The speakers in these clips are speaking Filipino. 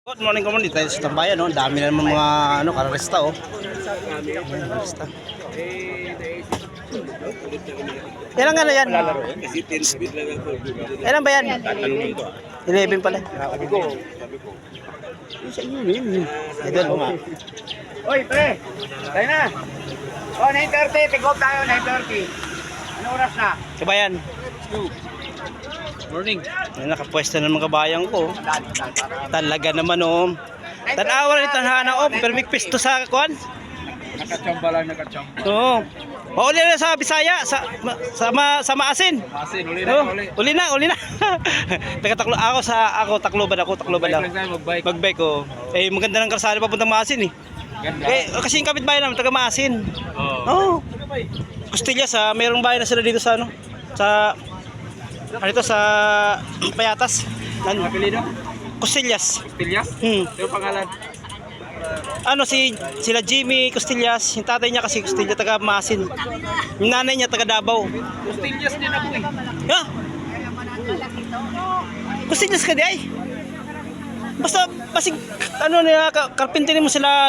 Good morning community, tayo sa tambayan, no? Dami na naman mga kararesta, oh. Kararesta. Ilan nga na yan? Ilan ba yan? 11 pala. Idol nga. Oy, pre! Tayo na! Oh, 9:30. Pick up tayo, 9:30. Ano oras na? Kabayan. Morning. Ay, nakapwesto na mga kabayang ko. Talaga naman, oh. Tanawa rin tanhana, oh. Perfect pisto sa kuan. Nakachamba lang, nakachamba. Oo. Mauli na sa Bisaya, sa Maasin. Masin, uli Oh, na, uli. uli na. Taga-taklo Tacloban lang. Mag-bike. Mag-bike ko. Eh maganda ng kalsada papuntang Maasin eh. Ganda. Kasi yung kapitbahay namin taga Maasin. Oo. Oh. Costillas mayroong bahay na sila dito sa sa Payatas. Apelido? Costillas. Costillas? Hmm. Yung pangalan? Sila Jimmy Costillas, yung tatay niya kasi Costillas taga Maasin. Yung nanay niya taga Davao. Costillas din ako eh. Ha? Costillas ka di ay? Basta karpintero mo sila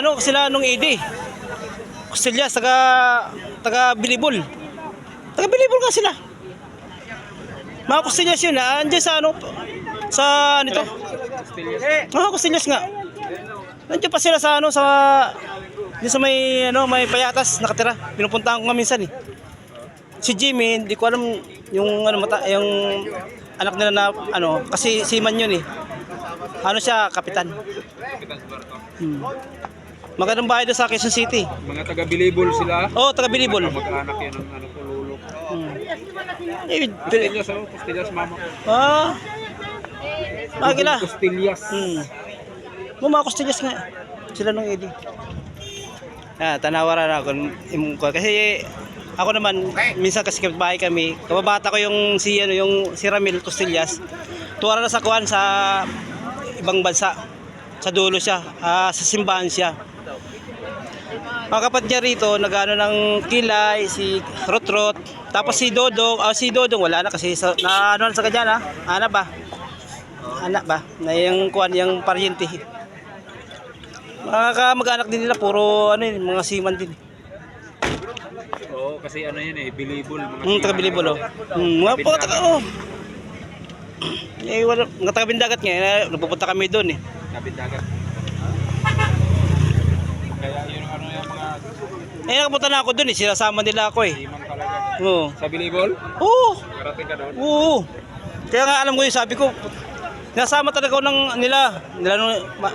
nung ED. Costillas taga Bilibol. Taga Bilibol ka sila. Mga Costillas yun, andiyan sa nito. Costillas? Costillas nga. Nandiyan pa sila di sa may Payatas nakatira. Pinupuntahan ko nga minsan eh. Si Jimmy, hindi ko alam yung yung anak nila na kasi seaman yun eh. Siya, kapitan. Magandang bahay doon sa Quezon City. Mga taga-Bilibol sila? Oo, taga Bilibol. Mag-anak yan ng lulok. Costillas, Costillas mama. Magila. Costillas. Mga Costillas nga. Sila nung ED. Tanawaran ako. Kasi ako naman, minsan kasi kapitbahay kami. Kababata ko yung si Ramil Costillas. Tuwara na sa kuwan sa ibang bansa. Sa dulo siya. Sa simbahan siya. Mga kapatid niya rito, nag-ano ng Kilay, si Rotrot. Tapos si Dodong, wala na kasi sa kanya na. Anak ba? Na yung kuwan, yung paryente. Mga kamag-anak din nila, puro mga seaman din. Oo, kasi yun eh, Bilibol. Taga Bilibol, oh. Mga taga, oh. Mga taga Bindagat nga, napupunta kami doon eh. Kabindagat. Kaya yun yung mga... Nakapunta na ako doon eh, sinasama nila ako eh. Simang talaga. Oo. Sa Bilibol? Oo. Karating ka doon? Oo. Kaya nga alam ko yung sabi ko, nasama talaga ako nila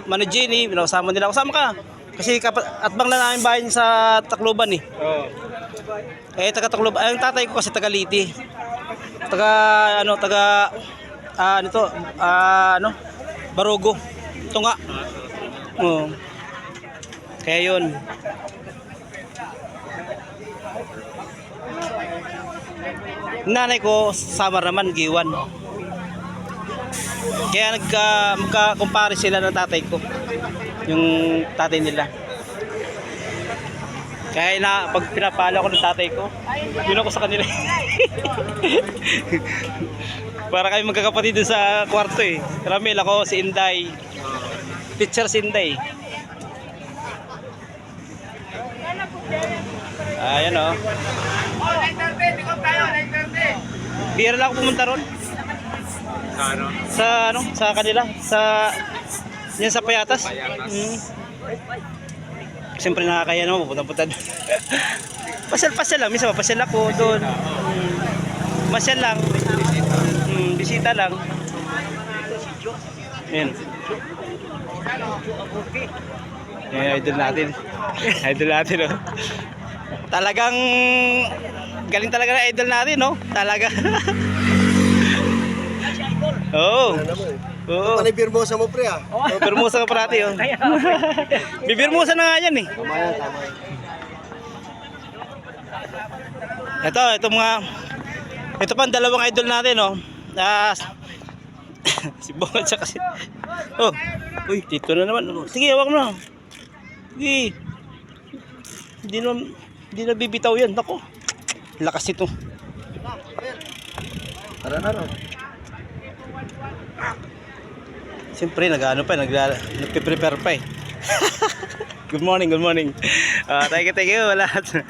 Mano Jenny, nasama nila. Kasama ka. Kasi atbang na namin bahay sa Tacloban eh. Oo. Taga Tacloban. Ang tatay ko kasi taga Liti. Barugo. Ito nga. Oo. Kaya yun. Nanay ko, Samar naman, Giwan. Kaya magka-compare sila ng tatay ko. Yung tatay nila. Kaya pag pinapalo ako ng tatay ko, yun ako sa kanila. Para kami magkakapatid dun sa kwarto eh. Ramil ako, si Inday. Teacher si Inday. Ayan o. 9:30, pick up tayo, 9:30. Bira lang ako pumunta ron. Sa kanila. Yan sa Payatas. Siyempre nakakaya naman, pupunta doon. Pasal lang, minsan mapasal ako doon. Masyal lang. Bisita lang. Yan. Idol natin. Idol natin, oh. Talagang galing talaga na idol natin, no? Talaga. Oo. Oo. Panay birmosa mo pre ah. Birmosa ka parati, oh. Bibirmosa na nga yan eh. Tama yan, tama yan. Ito pa ang dalawang idol natin, oh. Si Bongad siya kasi. Oh. Uy, dito na naman. Sige, hawak mo na. Sige. Hindi na bibitaw yan. Nako. Lakas nito. Tara na ron. Si Siyempre, nag-ano pa, nagpe-prepare pa eh. Good morning, good morning. Thank you, lahat.